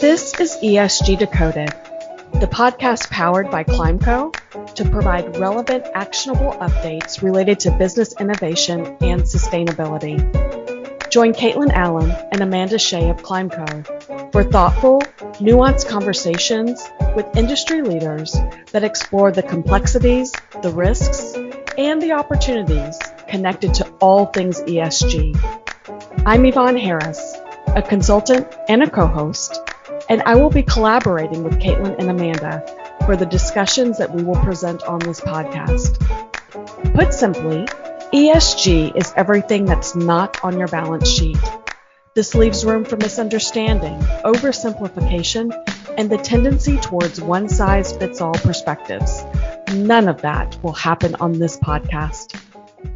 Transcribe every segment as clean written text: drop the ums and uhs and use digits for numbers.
This is ESG Decoded, the podcast powered by Climbco to provide relevant, actionable updates related to business innovation and sustainability. Join Caitlin Allen and Amanda Shea of Climbco for thoughtful, nuanced conversations with industry leaders that explore the complexities, the risks, and the opportunities connected to all things ESG. I'm Yvonne Harris, a consultant and a co-host, and I will be collaborating with Caitlin and Amanda for the discussions that we will present on this podcast. Put simply, ESG is everything that's not on your balance sheet. This leaves room for misunderstanding, oversimplification, and the tendency towards one-size-fits-all perspectives. None of that will happen on this podcast.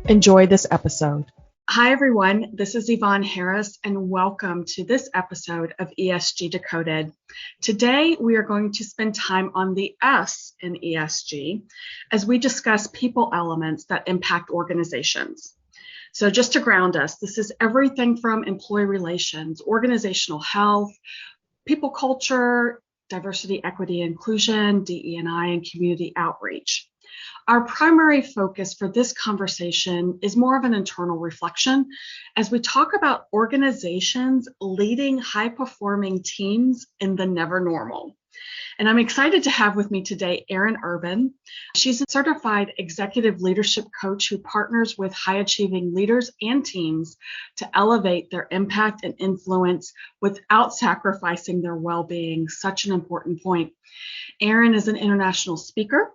Enjoy this episode. Hi, everyone. This is Yvonne Harris, and welcome to this episode of ESG Decoded. Today, we are going to spend time on the S in ESG as we discuss people elements that impact organizations. So just to ground us, this is everything from employee relations, organizational health, people culture, diversity, equity, inclusion, DE&I, and community outreach. Our primary focus for this conversation is more of an internal reflection as we talk about organizations leading high-performing teams in the never normal. And I'm excited to have with me today Erin Urban. She's a certified executive leadership coach who partners with high-achieving leaders and teams to elevate their impact and influence without sacrificing their well-being. Such an important point. Erin is an international speaker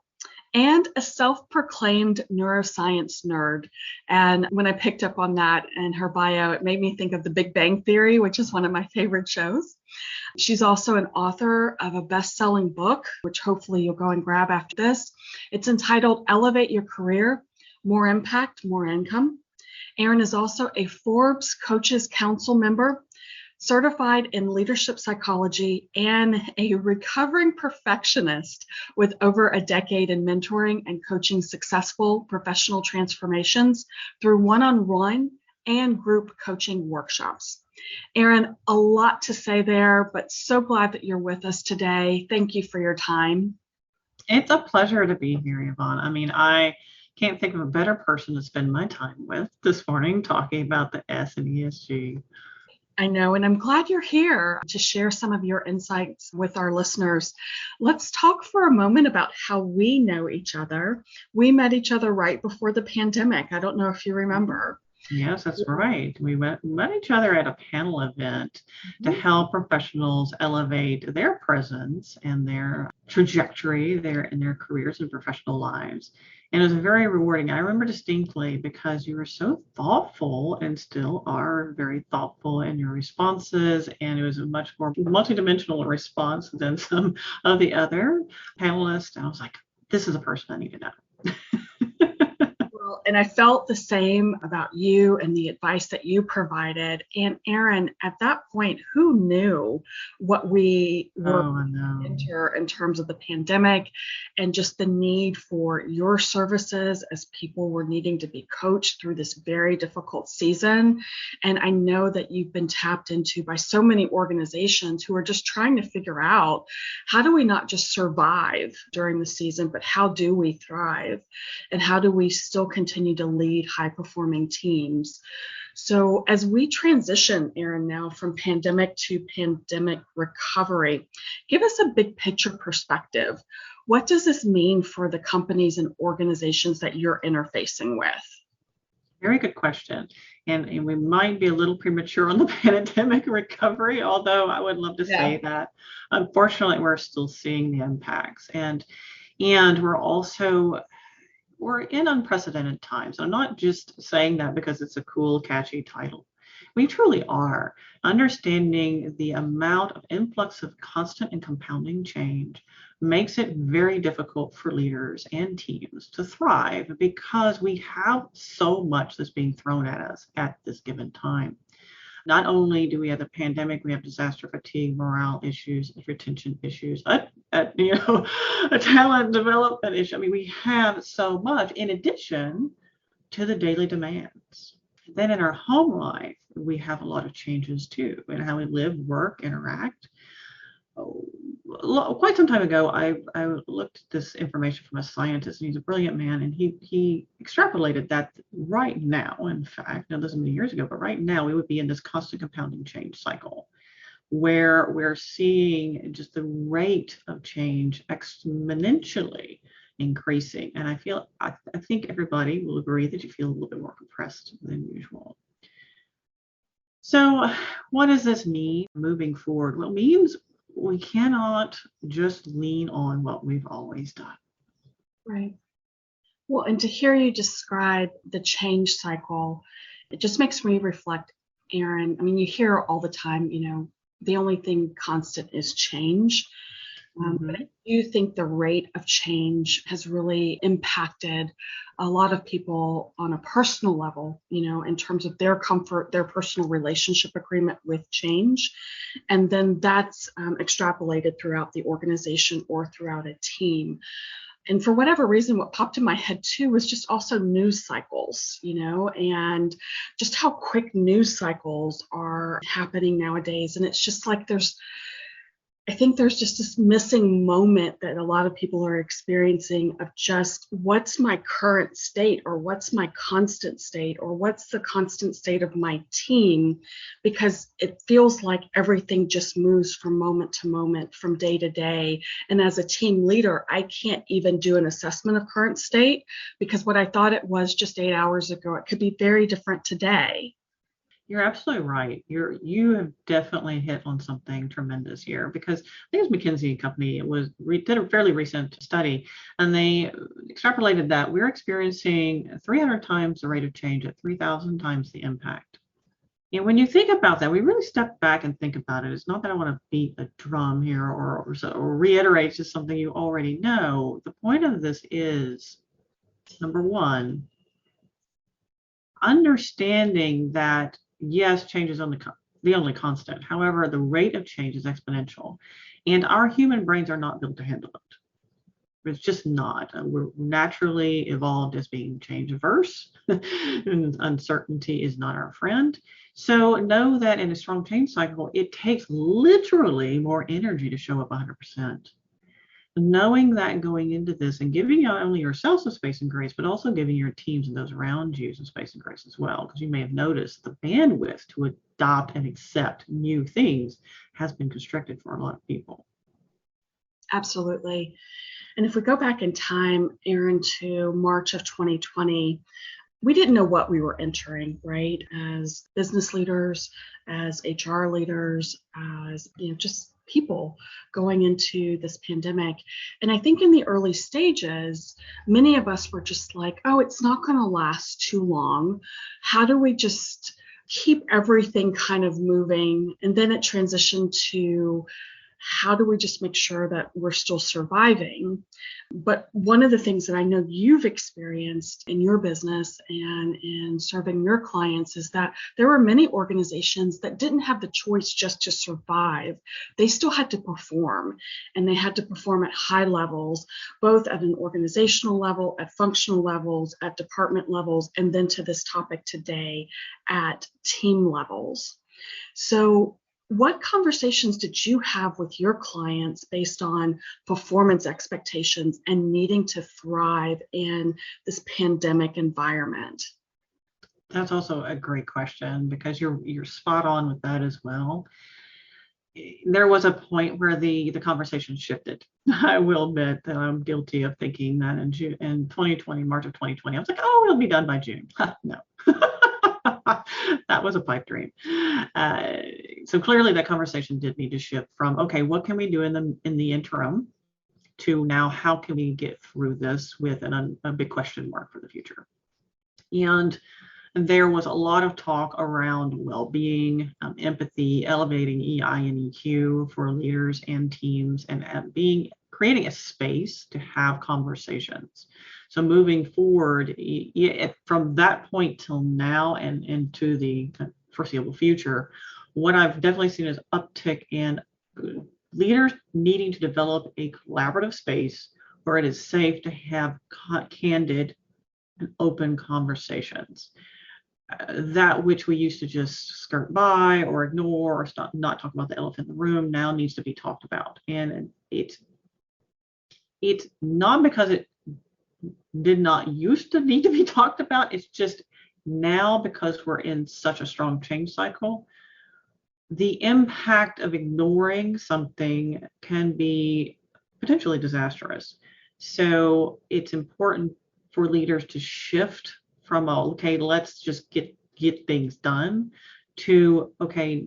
and a self-proclaimed neuroscience nerd. And when I picked up on that in her bio, it made me think of The Big Bang Theory, which is one of my favorite shows. She's also an author of a best-selling book, which hopefully you'll go and grab after this. It's entitled Alleviate Your Career, More Impact, More Income. Erin is also a Forbes Coaches Council Member, certified in leadership psychology, and a recovering perfectionist with over a decade in mentoring and coaching successful professional transformations through one-on-one and group coaching workshops. Erin, a lot to say there, but so glad that you're with us today. Thank you for your time. It's a pleasure to be here, Yvonne. I mean, I can't think of a better person to spend my time with this morning talking about the S in ESG. I know, and I'm glad you're here to share some of your insights with our listeners. Let's talk for a moment about how we know each other. We met each other right before the pandemic. I don't know if you remember. Yes, that's right. We met each other at a panel event to help professionals elevate their presence and their trajectory in their careers and professional lives. And it was very rewarding. I remember distinctly because you were so thoughtful and still are very thoughtful in your responses. And it was a much more multidimensional response than some of the other panelists. And I was like, this is a person I need to know. And I felt the same about you and the advice that you provided. And Erin, at that point, who knew what we were enter in terms of the pandemic and just the need for your services as people were needing to be coached through this very difficult season. And I know that you've been tapped into by so many organizations who are just trying to figure out, how do we not just survive during the season, but how do we thrive? And how do we still continue to lead high-performing teams? So as we transition, Erin, now from pandemic to pandemic recovery, give us a big picture perspective. What does this mean for the companies and organizations that you're interfacing with? Very good question. And we might be a little premature on the pandemic recovery, although I would love to say that. Unfortunately, we're still seeing the impacts. And we're in unprecedented times. I'm not just saying that because it's a cool, catchy title. We truly are. Understanding the amount of influx of constant and compounding change makes it very difficult for leaders and teams to thrive because we have so much that's being thrown at us at this given time. Not only do we have the pandemic, we have disaster fatigue, morale issues, retention issues, a talent development issue. I mean, we have so much in addition to the daily demands. Then in our home life, we have a lot of changes too in how we live, work, interact. quite some time ago, I looked at this information from a scientist, and he's a brilliant man, and he extrapolated that right now, in fact, now this is many years ago, but right now we would be in this constant compounding change cycle where we're seeing just the rate of change exponentially increasing. And I think everybody will agree that you feel a little bit more compressed than usual. So what does this mean moving forward? Well, it means we cannot just lean on what we've always done. Right. Well, and to hear you describe the change cycle, it just makes me reflect, Erin. I mean, you hear all the time, the only thing constant is change. But I do think the rate of change has really impacted a lot of people on a personal level, in terms of their comfort, their personal relationship agreement with change. And then that's extrapolated throughout the organization or throughout a team. And for whatever reason, what popped in my head too was just also news cycles, and just how quick news cycles are happening nowadays. And it's just like I think there's just this missing moment that a lot of people are experiencing of just what's my current state, or what's my constant state, or what's the constant state of my team, because it feels like everything just moves from moment to moment, from day to day. And as a team leader, I can't even do an assessment of current state, because what I thought it was just 8 hours ago, it could be very different today. You're absolutely right. You have definitely hit on something tremendous here, because I think it was McKinsey & Company. Did a fairly recent study, and they extrapolated that we're experiencing 300 times the rate of change at 3,000 times the impact. And when you think about that, we really step back and think about it. It's not that I want to beat a drum here or reiterate just something you already know. The point of this is, number one, understanding that yes, change is the only constant. However, the rate of change is exponential, and our human brains are not built to handle it. It's just not. We're naturally evolved as being change averse, and uncertainty is not our friend. So know that in a strong change cycle, it takes literally more energy to show up 100%. Knowing that going into this, and giving not only yourself some space and grace, but also giving your teams and those around you some space and grace as well, because you may have noticed the bandwidth to adopt and accept new things has been constricted for a lot of people. Absolutely. And if we go back in time, Erin, to March of 2020, we didn't know what we were entering, right? As business leaders, as HR leaders, as just people going into this pandemic. And I think in the early stages, many of us were just like, oh, it's not going to last too long. How do we just keep everything kind of moving? And then it transitioned to, how do we just make sure that we're still surviving? But one of the things that I know you've experienced in your business and in serving your clients is that there were many organizations that didn't have the choice just to survive. They still had to perform, and they had to perform at high levels, both at an organizational level, at functional levels, at department levels, and then to this topic today, at team levels. So what conversations did you have with your clients based on performance expectations and needing to thrive in this pandemic environment? That's also a great question, because you're spot on with that as well. There was a point where the conversation shifted. I will admit that I'm guilty of thinking that in 2020, March of 2020, I was like, oh, it'll be done by June. No. That was a pipe dream. So clearly that conversation did need to shift from, okay, what can we do in the interim, to now how can we get through this with a big question mark for the future. And there was a lot of talk around well-being, empathy, elevating EI and EQ for leaders and teams, and creating a space to have conversations. So moving forward, from that point till now and into the foreseeable future, what I've definitely seen is uptick in leaders needing to develop a collaborative space where it is safe to have candid and open conversations. that which we used to just skirt by or ignore or not talk about the elephant in the room now needs to be talked about. And it's not because it did not used to need to be talked about. It's just now, because we're in such a strong change cycle, the impact of ignoring something can be potentially disastrous. So it's important for leaders to shift from okay, let's just get things done, to okay,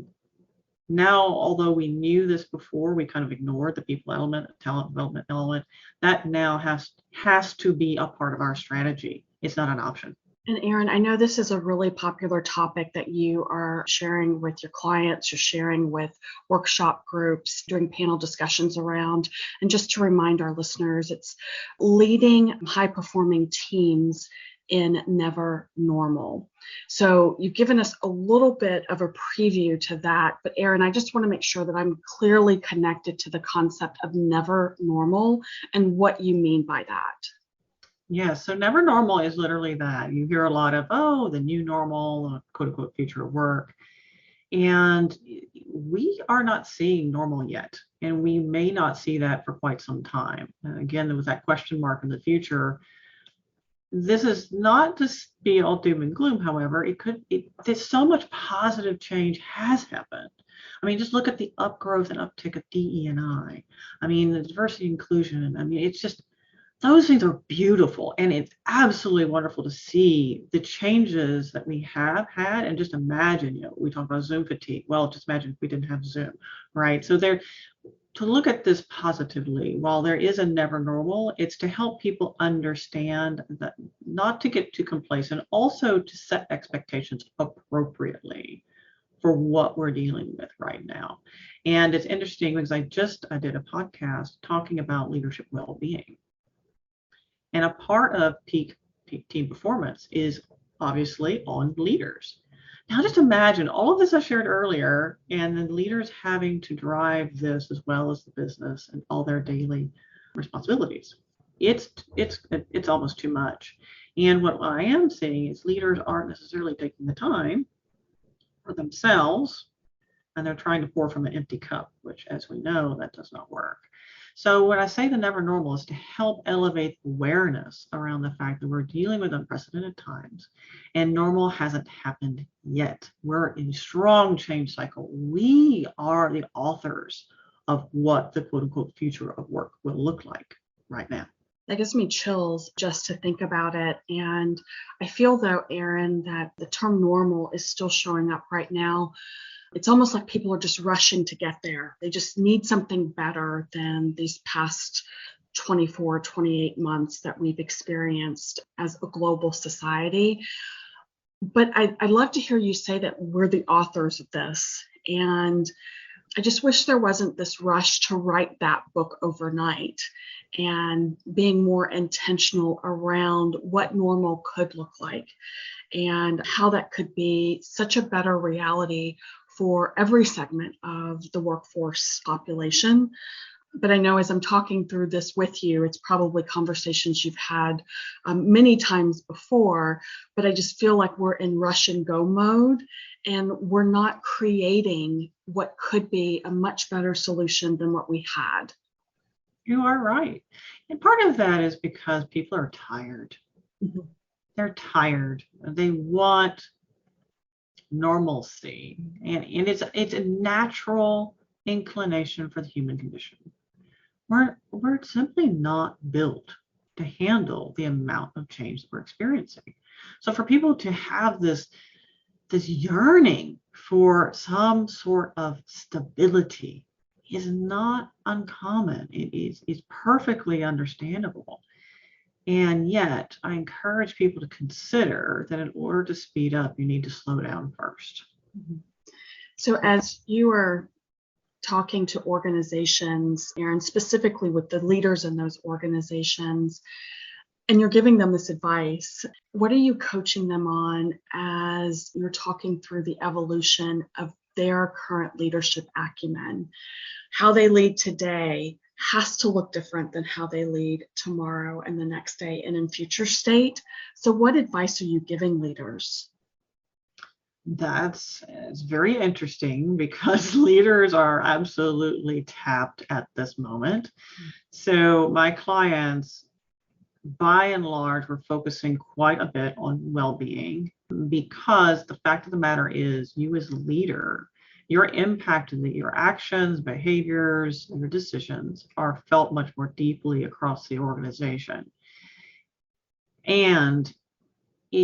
now, although we knew this before, we kind of ignored the people element, talent development element, that now has to be a part of our strategy. It's not an option. And Erin, I know this is a really popular topic that you are sharing with your clients, you're sharing with workshop groups, doing panel discussions around. And just to remind our listeners, it's leading high-performing teams in never normal. So you've given us a little bit of a preview to that, but Erin, I just want to make sure that I'm clearly connected to the concept of never normal and what you mean by that. Yeah, so never normal is literally that. You hear a lot of, oh, the new normal, quote unquote, future of work. And we are not seeing normal yet. And we may not see that for quite some time. Again, with that question mark in the future, this is not to be all doom and gloom, however. There's so much positive change has happened. I mean, just look at the upgrowth and uptick of DE&I. I mean, the diversity inclusion. I mean, it's just, those things are beautiful, and it's absolutely wonderful to see the changes that we have had. And just imagine, we talk about Zoom fatigue. Well, just imagine if we didn't have Zoom, right? So to look at this positively, while there is a never normal, it's to help people understand that not to get too complacent, also to set expectations appropriately for what we're dealing with right now. And it's interesting because I did a podcast talking about leadership well-being. And a part of peak team performance is obviously on leaders. Now, just imagine all of this I shared earlier, and then leaders having to drive this as well as the business and all their daily responsibilities. It's almost too much. And what I am seeing is leaders aren't necessarily taking the time for themselves, and they're trying to pour from an empty cup, which, as we know, that does not work. So when I say the never normal is to help elevate awareness around the fact that we're dealing with unprecedented times and normal hasn't happened yet. We're in strong change cycle. We are the authors of what the quote unquote future of work will look like right now. That gives me chills just to think about it. And I feel though, Erin, that the term normal is still showing up right now. It's almost like people are just rushing to get there. They just need something better than these past 24, 28 months that we've experienced as a global society. But I'd love to hear you say that we're the authors of this. And I just wish there wasn't this rush to write that book overnight, and being more intentional around what normal could look like and how that could be such a better reality for every segment of the workforce population. But I know as I'm talking through this with you, it's probably conversations you've had many times before, but I just feel like we're in rush and go mode, and we're not creating what could be a much better solution than what we had. You are right. And part of that is because people are tired. Mm-hmm. They're tired. They want normalcy, and it's a natural inclination for the human condition. We're simply not built to handle the amount of change that we're experiencing. So for people to have this yearning for some sort of stability is not uncommon. It is perfectly understandable. And yet, I encourage people to consider that in order to speed up, you need to slow down first. Mm-hmm. So as you are talking to organizations, Erin, specifically with the leaders in those organizations, and you're giving them this advice, what are you coaching them on as you're talking through the evolution of their current leadership acumen? How they lead today has to look different than how they lead tomorrow and the next day and in future state. So what advice are you giving leaders? It's very interesting because leaders are absolutely tapped at this moment. So my clients, by and large, were focusing quite a bit on well-being because the fact of the matter is, you as a leader, your impact in your actions, behaviors, your decisions are felt much more deeply across the organization. And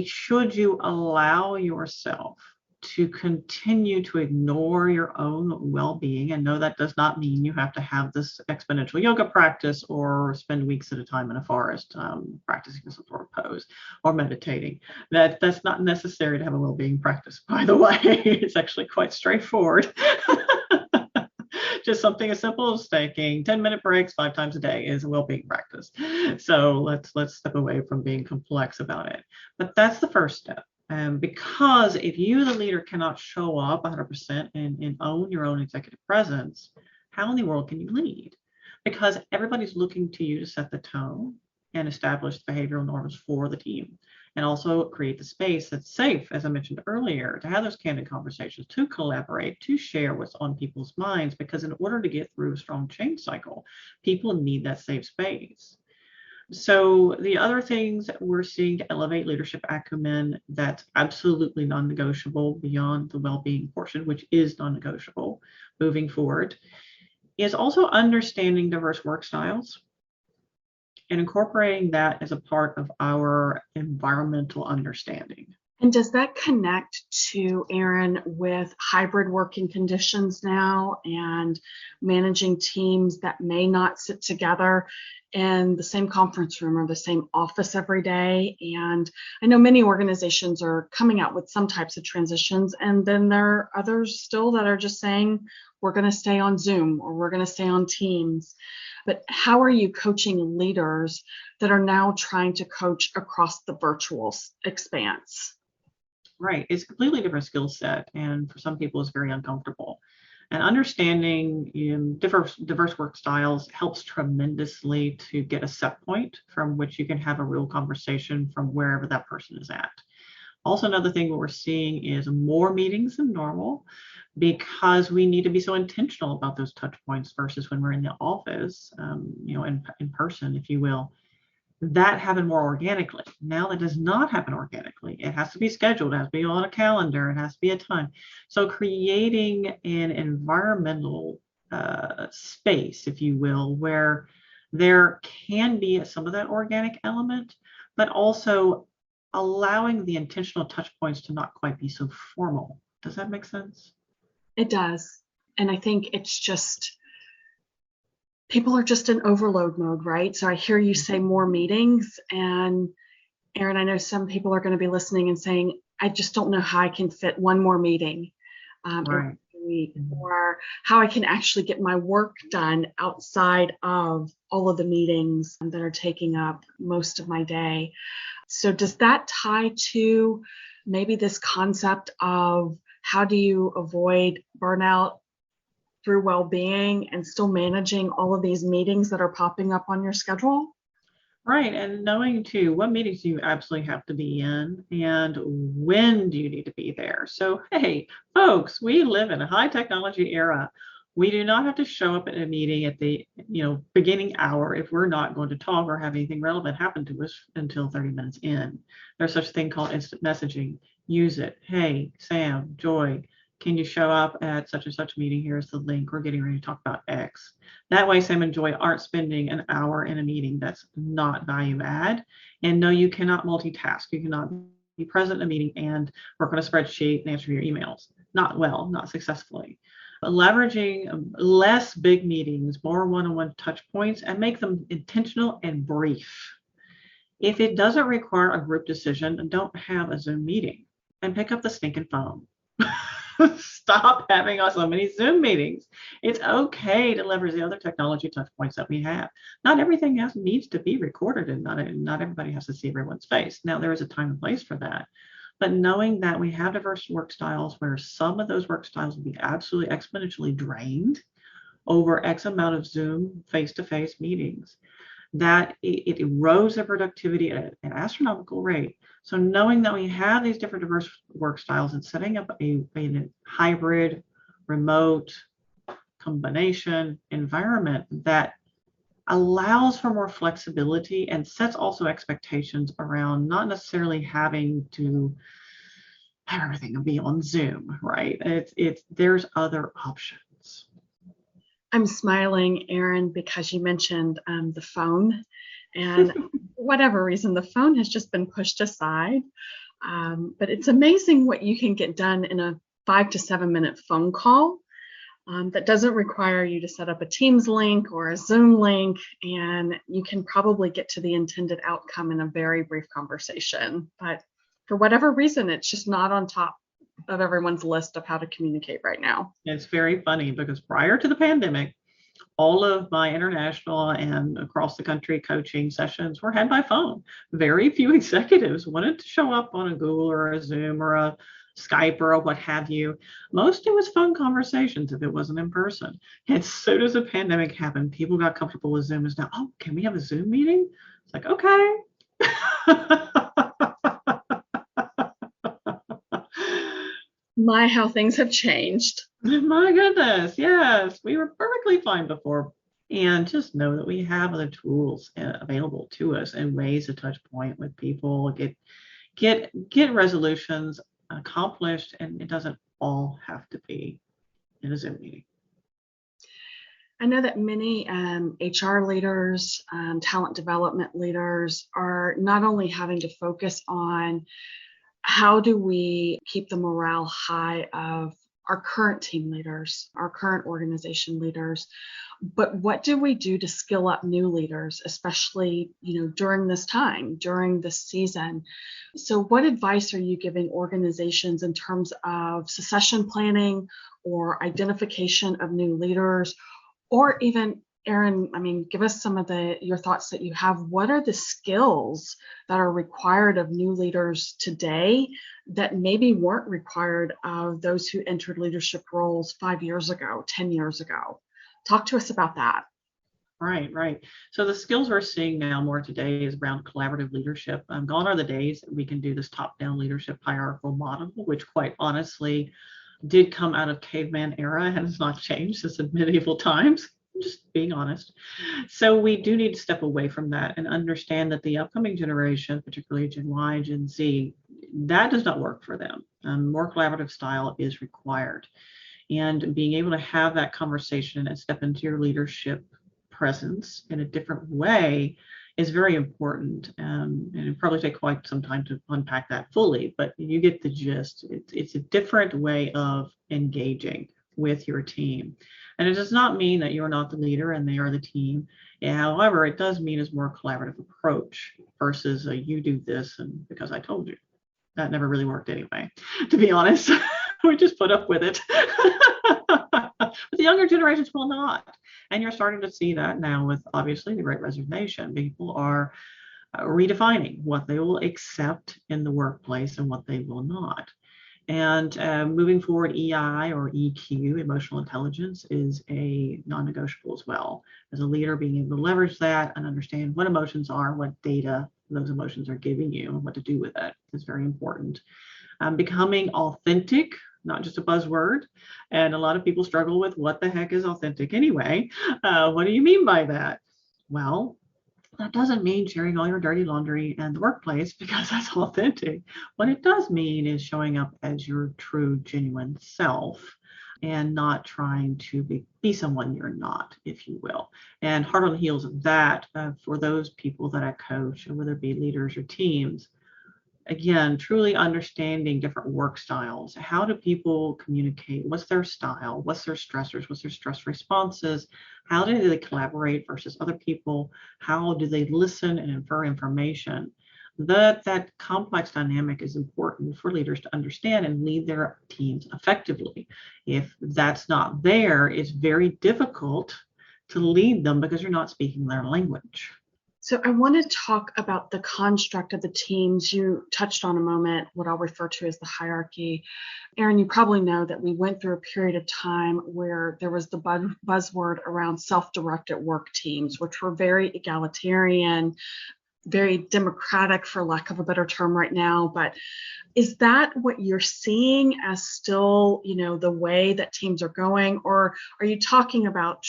should you allow yourself to continue to ignore your own well-being, and no, that does not mean you have to have this exponential yoga practice or spend weeks at a time in a forest practicing some sort of pose or meditating. That's not necessary to have a well-being practice, by the way. It's actually quite straightforward. Just something as simple as taking 10-minute breaks 5 times a day is a well-being practice. So let's step away from being complex about it. But that's the first step. Because if you, the leader, cannot show up 100% and own your own executive presence, how in the world can you lead? Because everybody's looking to you to set the tone and establish behavioral norms for the team, and also create the space that's safe, as I mentioned earlier, to have those candid conversations, to collaborate, to share what's on people's minds, because in order to get through a strong change cycle, people need that safe space. So the other things that we're seeing to elevate leadership acumen that's absolutely non-negotiable beyond the well-being portion, which is non-negotiable moving forward, is also understanding diverse work styles and incorporating that as a part of our environmental understanding. And does that connect to, Erin, with hybrid working conditions now and managing teams that may not sit together in the same conference room or the same office every day? And I know many organizations are coming out with some types of transitions, and then there are others still that are just saying, we're going to stay on Zoom or we're going to stay on Teams. But how are you coaching leaders that are now trying to coach across the virtual expanse? Right. It's a completely different skill set. And for some people, it's very uncomfortable. And understanding diverse work styles helps tremendously to get a set point from which you can have a real conversation from wherever that person is at. Also, another thing what we're seeing is more meetings than normal, because we need to be so intentional about those touch points versus when we're in the office, in person, if you will. That happened more organically. Now that does not happen organically. It has to be scheduled, it has to be on a calendar, it has to be a time. So creating an environmental space, if you will, where there can be some of that organic element, but also allowing the intentional touch points to not quite be so formal. Does that make sense? It does. And I think it's just, people are just in overload mode, right? So I hear you say more meetings, and Erin, I know some people are going to be listening and saying, I just don't know how I can fit one more meeting Right. every week, or how I can actually get my work done outside of all of the meetings that are taking up most of my day. So does that tie to maybe this concept of how do you avoid burnout through well-being and still managing all of these meetings that are popping up on your schedule? Right. And knowing too, what meetings do you absolutely have to be in and when do you need to be there? So, hey, folks, we live in a high technology era. We do not have to show up at a meeting at the beginning hour if we're not going to talk or have anything relevant happen to us until 30 minutes in. There's such a thing called instant messaging. Use it. Hey, Sam, Joy, can you show up at such and such meeting? Here's the link. We're getting ready to talk about X. That way, Sam and Joy aren't spending an hour in a meeting that's not value add. And no, you cannot multitask. You cannot be present in a meeting and work on a spreadsheet and answer your emails. Not successfully. But leveraging less big meetings, more one-on-one touch points, and make them intentional and brief. If it doesn't require a group decision, don't have a Zoom meeting and pick up the stinking phone. Stop having so many Zoom meetings. It's okay to leverage the other technology touch points that we have. Not everything needs to be recorded, and not everybody has to see everyone's face. Now, there is a time and place for that. But knowing that we have diverse work styles where some of those work styles will be absolutely exponentially drained over X amount of Zoom face-to-face meetings, that it erodes their productivity at an astronomical rate. So knowing that we have these different diverse work styles and setting up a hybrid, remote, combination environment that allows for more flexibility and sets also expectations around not necessarily having to have everything be on Zoom, right? There's other options. I'm smiling, Erin, because you mentioned the phone, and for whatever reason, the phone has just been pushed aside. But it's amazing what you can get done in a 5 to 7 minute phone call that doesn't require you to set up a Teams link or a Zoom link, and you can probably get to the intended outcome in a very brief conversation. But for whatever reason, it's just not on top of everyone's list of how to communicate right now. It's very funny because prior to the pandemic, all of my international and across the country coaching sessions were had by phone. Very few executives wanted to show up on a Google or a Zoom or a Skype or a what have you. Most it was phone conversations if it wasn't in person. And as soon as the pandemic happened, people got comfortable with Zoom. Is now, oh, can we have a Zoom meeting? It's like, okay. My, how things have changed. My goodness, yes, we were perfectly fine before. And just know that we have other tools available to us and ways to touch point with people, get resolutions accomplished, and it doesn't all have to be in a Zoom meeting. I know that many HR leaders, talent development leaders are not only having to focus on how do we keep the morale high of our current team leaders, our current organization leaders, but what do we do to skill up new leaders, especially, during this time, during this season? So what advice are you giving organizations in terms of succession planning or identification of new leaders, or even, Erin, give us some of your thoughts that you have. What are the skills that are required of new leaders today that maybe weren't required of those who entered leadership roles 5 years ago, 10 years ago? Talk to us about that. Right. So the skills we're seeing now more today is around collaborative leadership. Gone are the days that we can do this top-down leadership hierarchical model, which quite honestly did come out of caveman era and has not changed since the medieval times. Just being honest. So we do need to step away from that and understand that the upcoming generation, particularly Gen Y, Gen Z, that does not work for them. More collaborative style is required. And being able to have that conversation and step into your leadership presence in a different way is very important. And it'll probably take quite some time to unpack that fully, but you get the gist. It's a different way of engaging with your team. And it does not mean that you're not the leader and they are the team. However, it does mean it's more collaborative approach versus you do this and because I told you. That never really worked anyway, to be honest. We just put up with it. But the younger generations will not. And you're starting to see that now with obviously the Great Resignation. People are redefining what they will accept in the workplace and what they will not. And moving forward, EI or EQ, emotional intelligence, is a non-negotiable as well. As a leader, being able to leverage that and understand what emotions are, what data those emotions are giving you, and what to do with it is very important. Becoming authentic, not just a buzzword. And a lot of people struggle with what the heck is authentic anyway. What do you mean by that? Well, that doesn't mean sharing all your dirty laundry in the workplace because that's authentic. What it does mean is showing up as your true, genuine self and not trying to be someone you're not, if you will. And hard on the heels of that, for those people that I coach, whether it be leaders or teams, again, truly understanding different work styles. How do people communicate? What's their style? What's their stressors? What's their stress responses? How do they collaborate versus other people? How do they listen and infer information? That complex dynamic is important for leaders to understand and lead their teams effectively. If that's not there, it's very difficult to lead them because you're not speaking their language. So I want to talk about the construct of the teams. You touched on a moment what I'll refer to as the hierarchy. Erin, you probably know that we went through a period of time where there was the buzzword around self-directed work teams, which were very egalitarian, very democratic, for lack of a better term right now. But is that what you're seeing as still, the way that teams are going? Or are you talking about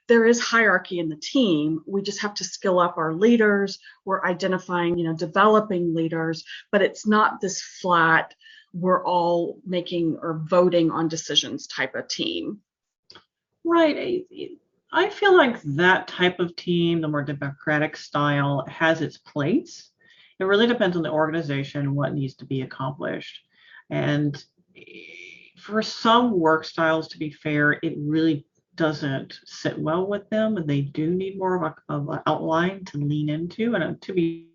there is hierarchy in the team. We just have to skill up our leaders. We're identifying, developing leaders, but it's not this flat, we're all making or voting on decisions type of team. Right. I feel like that type of team, the more democratic style, has its place. It really depends on the organization and what needs to be accomplished. And for some work styles, to be fair, it really doesn't sit well with them, and they do need more of an outline to lean into. And to be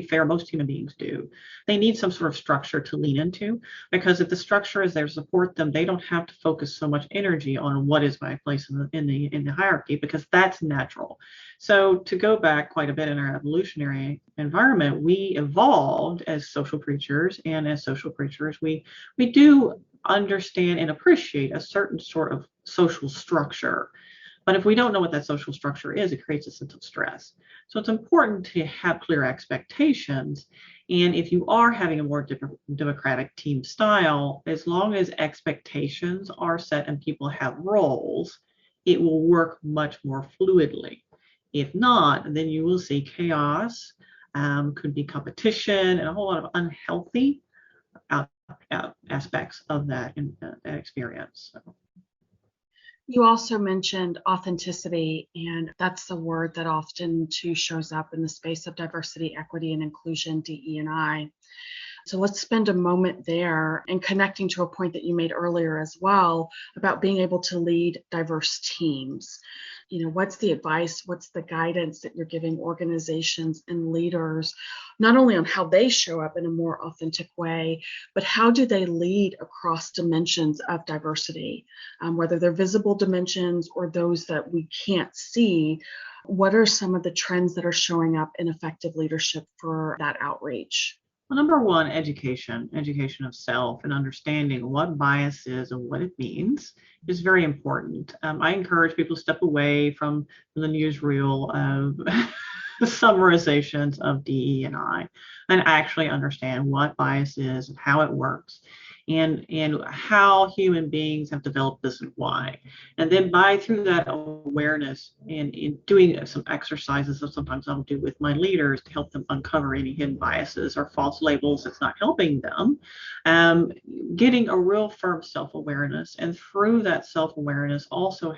fair, most human beings do. They need some sort of structure to lean into, because if the structure is there to support them, they don't have to focus so much energy on what is my place in the hierarchy, because that's natural. So to go back quite a bit in our evolutionary environment, we evolved as social creatures, and as social creatures, we do understand and appreciate a certain sort of social structure. But if we don't know what that social structure is, it creates a sense of stress. So it's important to have clear expectations. And if you are having a more democratic team style, as long as expectations are set and people have roles, it will work much more fluidly. If not, then you will see chaos, could be competition, and a whole lot of unhealthy aspects of that experience. So. You also mentioned authenticity, and that's the word that often too shows up in the space of diversity, equity, and inclusion, DE&I. So let's spend a moment there and connecting to a point that you made earlier as well about being able to lead diverse teams. What's the advice, what's the guidance that you're giving organizations and leaders, not only on how they show up in a more authentic way, but how do they lead across dimensions of diversity, whether they're visible dimensions or those that we can't see? What are some of the trends that are showing up in effective leadership for that outreach? Well, number one, education of self, and understanding what bias is and what it means is very important. I encourage people to step away from the newsreel of summarizations of DE&I and actually understand what bias is and how it works, and how human beings have developed this and why. And then through that awareness and in doing some exercises that sometimes I'll do with my leaders to help them uncover any hidden biases or false labels that's not helping them, getting a real firm self-awareness. And through that self-awareness, also,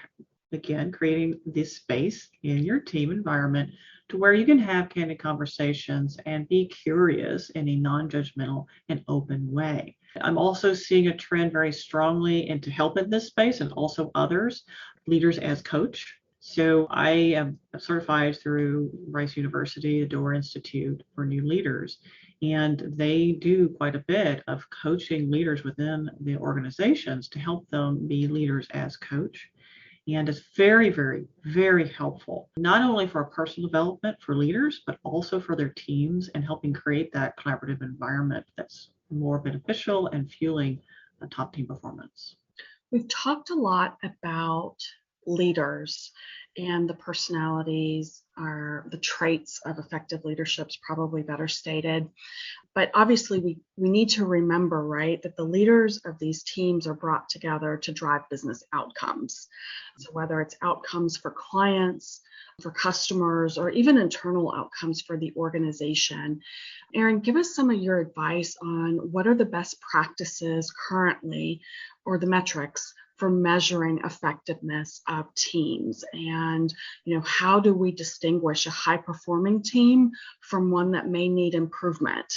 again, creating this space in your team environment to where you can have candid conversations and be curious in a non-judgmental and open way. I'm also seeing a trend very strongly into help in this space, and also others, leaders as coach. So I am certified through Rice University, the Door Institute for New Leaders, and they do quite a bit of coaching leaders within the organizations to help them be leaders as coach. And it's very, very, very helpful, not only for personal development for leaders, but also for their teams, and helping create that collaborative environment that's more beneficial and fueling a top team performance. We've talked a lot about leaders and the personalities, or the traits of effective leadership is probably better stated. But obviously we need to remember, right, that the leaders of these teams are brought together to drive business outcomes. So whether it's outcomes for clients, for customers, or even internal outcomes for the organization. Erin, give us some of your advice on what are the best practices currently, or the metrics for measuring effectiveness of teams, and how do we distinguish a high performing team from one that may need improvement?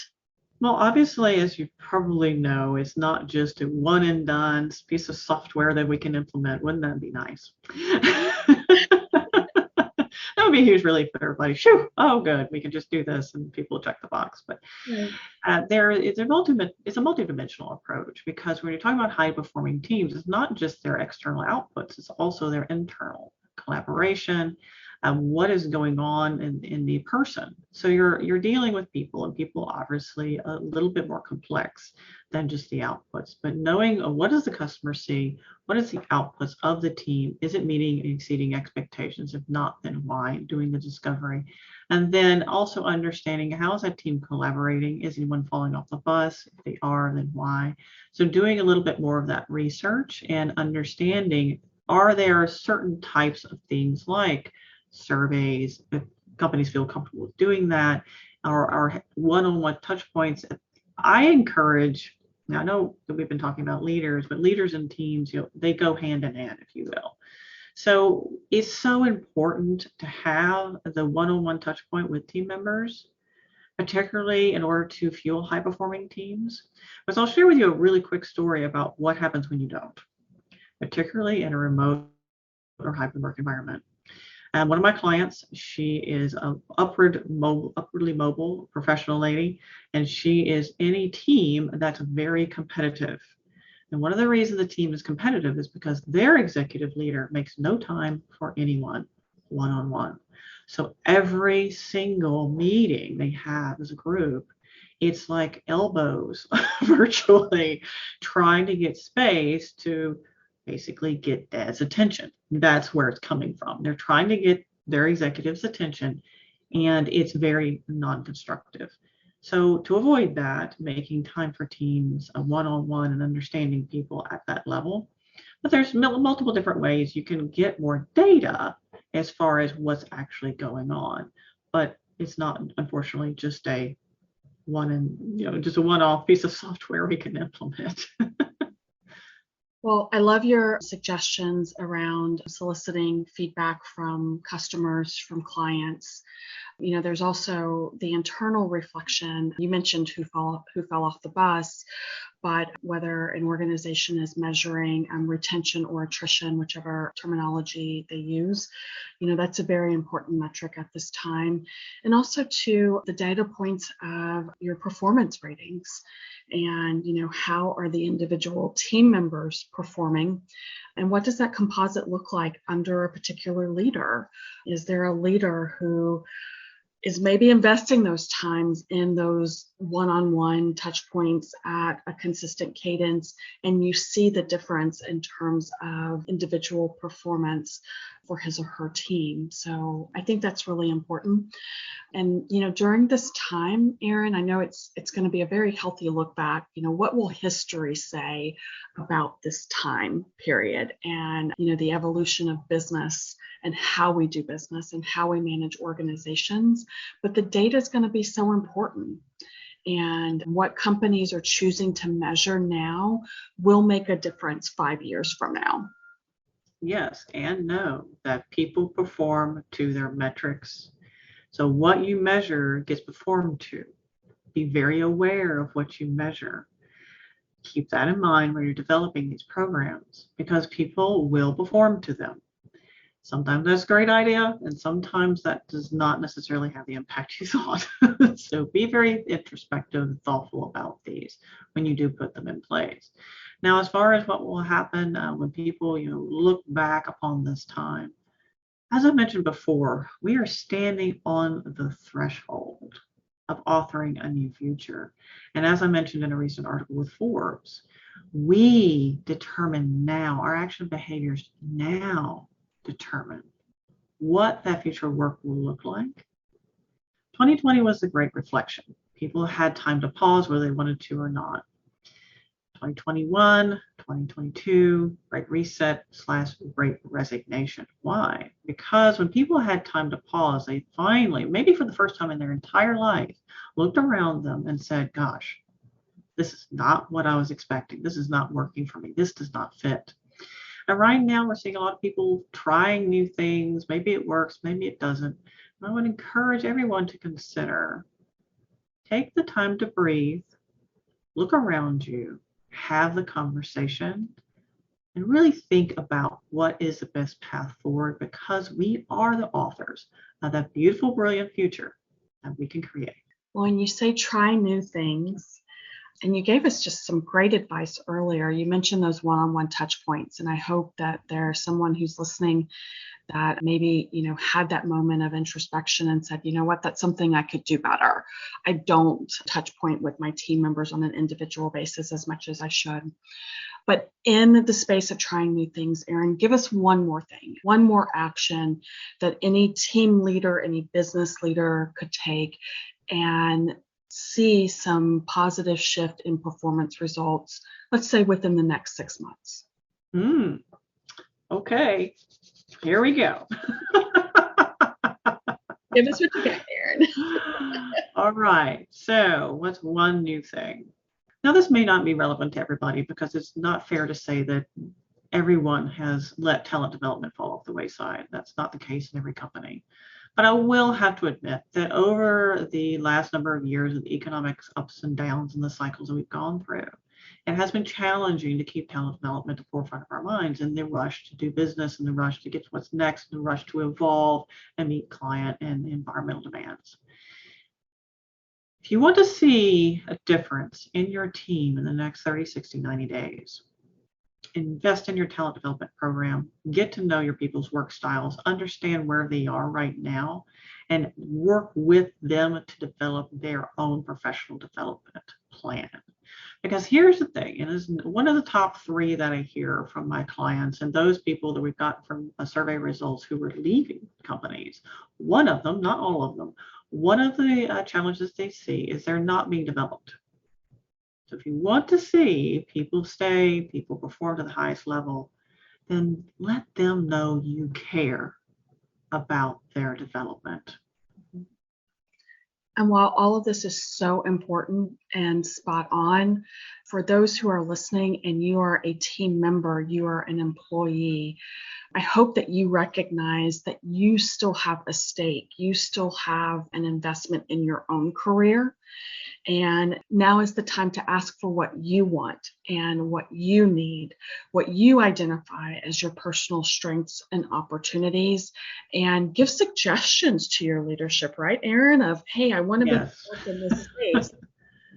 Well, obviously, as you probably know, it's not just a one and done piece of software that we can implement. Wouldn't that be nice? That would be a huge relief for everybody. Shoo! Oh, good. We can just do this and people check the box. But it's a multidimensional approach, because when you're talking about high performing teams, it's not just their external outputs, it's also their internal collaboration, what is going on in the person. So you're dealing with people, and people obviously a little bit more complex than just the outputs. But knowing what does the customer see, what is the outputs of the team? Is it meeting and exceeding expectations? If not, then why? Doing the discovery. And then also understanding, how is that team collaborating? Is anyone falling off the bus? If they are, then why? So doing a little bit more of that research and understanding, are there certain types of things like surveys, if companies feel comfortable with doing that, or one-on-one touch points. I encourage, now I know that we've been talking about leaders, but leaders and teams, they go hand in hand, if you will. So it's so important to have the one-on-one touch point with team members, particularly in order to fuel high-performing teams. But I'll share with you a really quick story about what happens when you don't, particularly in a remote or hybrid work environment. And one of my clients, she is an upwardly mobile professional lady, and she is in a team that's very competitive. And one of the reasons the team is competitive is because their executive leader makes no time for anyone one-on-one. So every single meeting they have as a group, it's like elbows virtually trying to get space to basically get Dad's attention. That's where it's coming from. They're trying to get their executive's attention, and it's very non-constructive. So to avoid that, making time for teams, a one-on-one, and understanding people at that level. But there's multiple different ways you can get more data as far as what's actually going on. But it's not, unfortunately, just a one-off piece of software we can implement. Well, I love your suggestions around soliciting feedback from customers, from clients. There's also the internal reflection. You mentioned who fell off the bus, but whether an organization is measuring retention or attrition, whichever terminology they use, that's a very important metric at this time. And also to the data points of your performance ratings, and how are the individual team members performing, and what does that composite look like under a particular leader? Is there a leader who is maybe investing those times in those one-on-one touch points at a consistent cadence, and you see the difference in terms of individual performance for his or her team? So I think that's really important. And during this time, Erin, I know it's going to be a very healthy look back. What will history say about this time period, and the evolution of business and how we do business and how we manage organizations? But the data is going to be so important. And what companies are choosing to measure now will make a difference 5 years from now. Yes, and know that people perform to their metrics. So what you measure gets performed to. Be very aware of what you measure. Keep that in mind when you're developing these programs, because people will perform to them. Sometimes that's a great idea, and sometimes that does not necessarily have the impact you thought. So be very introspective and thoughtful about these when you do put them in place. Now, as far as what will happen when people look back upon this time, as I mentioned before, we are standing on the threshold of authoring a new future. And as I mentioned in a recent article with Forbes, we determine now, our action behaviors now determine what that future work will look like. 2020 was a great reflection. People had time to pause whether they wanted to or not. 2021, 2022, great reset / great resignation. Why? Because when people had time to pause, they finally, maybe for the first time in their entire life, looked around them and said, gosh, this is not what I was expecting. This is not working for me. This does not fit. And right now we're seeing a lot of people trying new things. Maybe it works, maybe it doesn't. And I would encourage everyone to consider, take the time to breathe, look around you, have the conversation, and really think about what is the best path forward, because we are the authors of that beautiful, brilliant future that we can create. Well, when you say try new things, And you gave us just some great advice earlier. You mentioned those one-on-one touch points, and I hope that there's someone who's listening that maybe, had that moment of introspection and said, you know what, that's something I could do better. I don't touch point with my team members on an individual basis as much as I should. But in the space of trying new things, Erin, give us one more thing, one more action that any team leader, any business leader could take and see some positive shift in performance results, let's say within the next 6 months. Okay, here we go. Give us what you got, Erin. All right, so what's one new thing? Now, this may not be relevant to everybody because it's not fair to say that everyone has let talent development fall off the wayside. That's not the case in every company. But I will have to admit that over the last number of years of the economic ups and downs and the cycles that we've gone through, it has been challenging to keep talent development at the forefront of our minds in the rush to do business and the rush to get to what's next and the rush to evolve and meet client and environmental demands. If you want to see a difference in your team in the next 30, 60, 90 days, invest in your talent development program, get to know your people's work styles, understand where they are right now, and work with them to develop their own professional development plan. Because here's the thing, and it's one of the top 3 that I hear from my clients and those people that we've got from survey results who were leaving companies. One of them, not all of them, one of the challenges they see is they're not being developed. So if you want to see people stay, people perform to the highest level, then let them know you care about their development. And while all of this is so important and spot on, for those who are listening and you are a team member, you are an employee, I hope that you recognize that you still have a stake, you still have an investment in your own career. And now is the time to ask for what you want and what you need, what you identify as your personal strengths and opportunities, and give suggestions to your leadership, right, Erin, of, hey, I want to be involved in this space.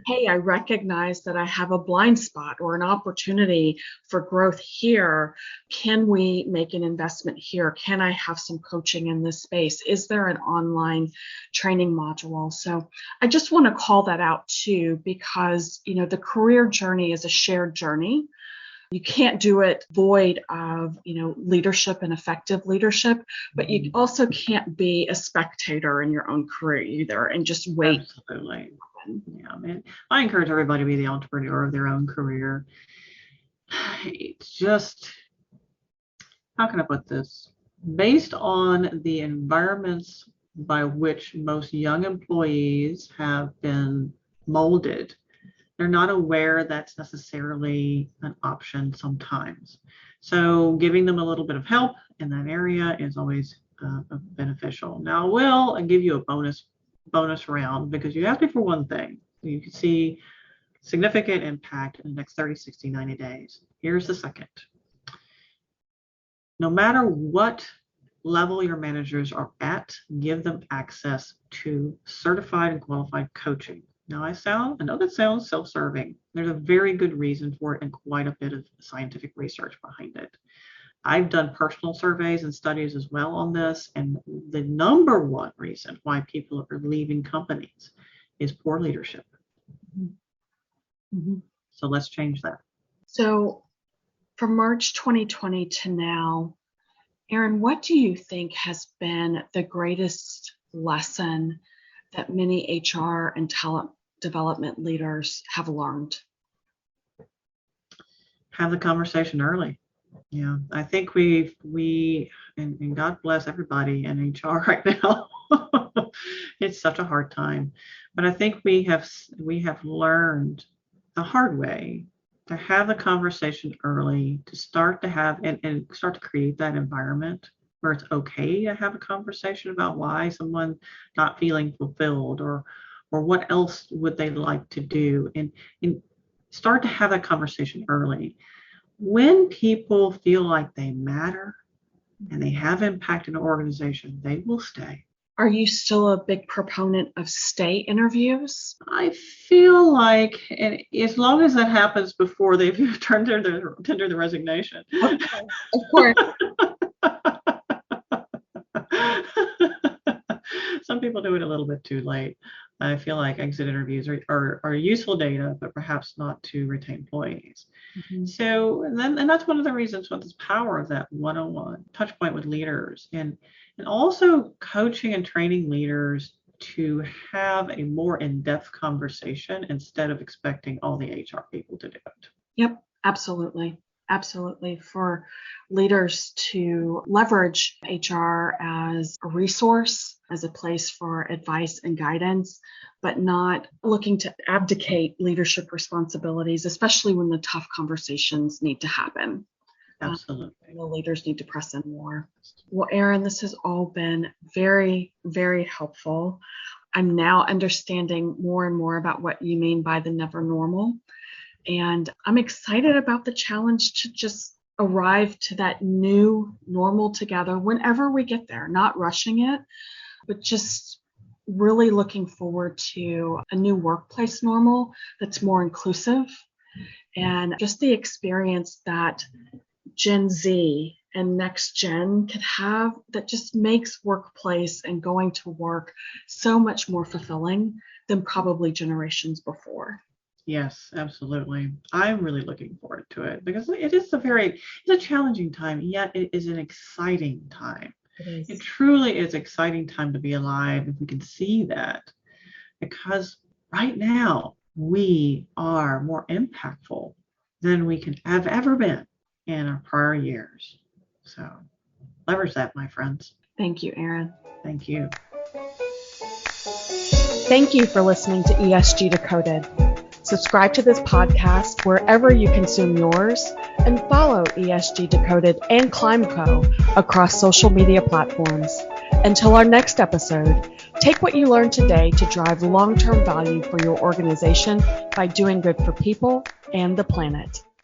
Hey, I recognize that I have a blind spot or an opportunity for growth here. Can we make an investment here? Can I have some coaching in this space? Is there an online training module? So I just want to call that out too, because, the career journey is a shared journey. You can't do it void of, leadership and effective leadership, but you also can't be a spectator in your own career either and just wait. Absolutely. Yeah, man. I encourage everybody to be the entrepreneur of their own career. It's just, how can I put this? Based on the environments by which most young employees have been molded, they're not aware that's necessarily an option sometimes. So giving them a little bit of help in that area is always beneficial. Now, I will give you a bonus round because you asked me for one thing. You can see significant impact in the next 30, 60, 90 days. Here's the second. No matter what level your managers are at, give them access to certified and qualified coaching. Now, I know that sounds self-serving. There's a very good reason for it and quite a bit of scientific research behind it. I've done personal surveys and studies as well on this, and the number one reason why people are leaving companies is poor leadership. Mm-hmm. So let's change that. So from March 2020 to now, Erin, what do you think has been the greatest lesson that many HR and talent development leaders have learned? Have the conversation early. Yeah, I think we and God bless everybody in HR right now. It's such a hard time, but I think we have learned the hard way to have the conversation early, to start to have and start to create that environment where it's okay to have a conversation about why someone not feeling fulfilled or what else would they like to do, and start to have that conversation early. When people feel like they matter and they have impact in an organization, they will stay. Are you still a big proponent of stay interviews? I feel like, and as long as that happens before they've tendered the resignation. Okay, of course. Some people do it a little bit too late. I feel like exit interviews are useful data, but perhaps not to retain employees. Mm-hmm. So, and that's one of the reasons what this power of that one-on-one touch point with leaders, and also coaching and training leaders to have a more in-depth conversation instead of expecting all the HR people to do it. Yep, absolutely. Absolutely. For leaders to leverage HR as a resource, as a place for advice and guidance, but not looking to abdicate leadership responsibilities, especially when the tough conversations need to happen. Absolutely. The leaders need to press in more. Well, Erin, this has all been very, very helpful. I'm now understanding more and more about what you mean by the never normal. And I'm excited about the challenge to just arrive to that new normal together whenever we get there, not rushing it, but just really looking forward to a new workplace normal that's more inclusive, and just the experience that Gen Z and next gen could have that just makes workplace and going to work so much more fulfilling than probably generations before. Yes, absolutely. I'm really looking forward to it because it's a challenging time, yet it is an exciting time. It truly is exciting time to be alive, if we can see that, because right now we are more impactful than we can have ever been in our prior years. So leverage that, my friends. Thank you, Erin. Thank you. Thank you for listening to ESG Decoded. Subscribe to this podcast wherever you consume yours, and follow ESG Decoded and ClimbCo across social media platforms. Until our next episode, take what you learned today to drive long-term value for your organization by doing good for people and the planet.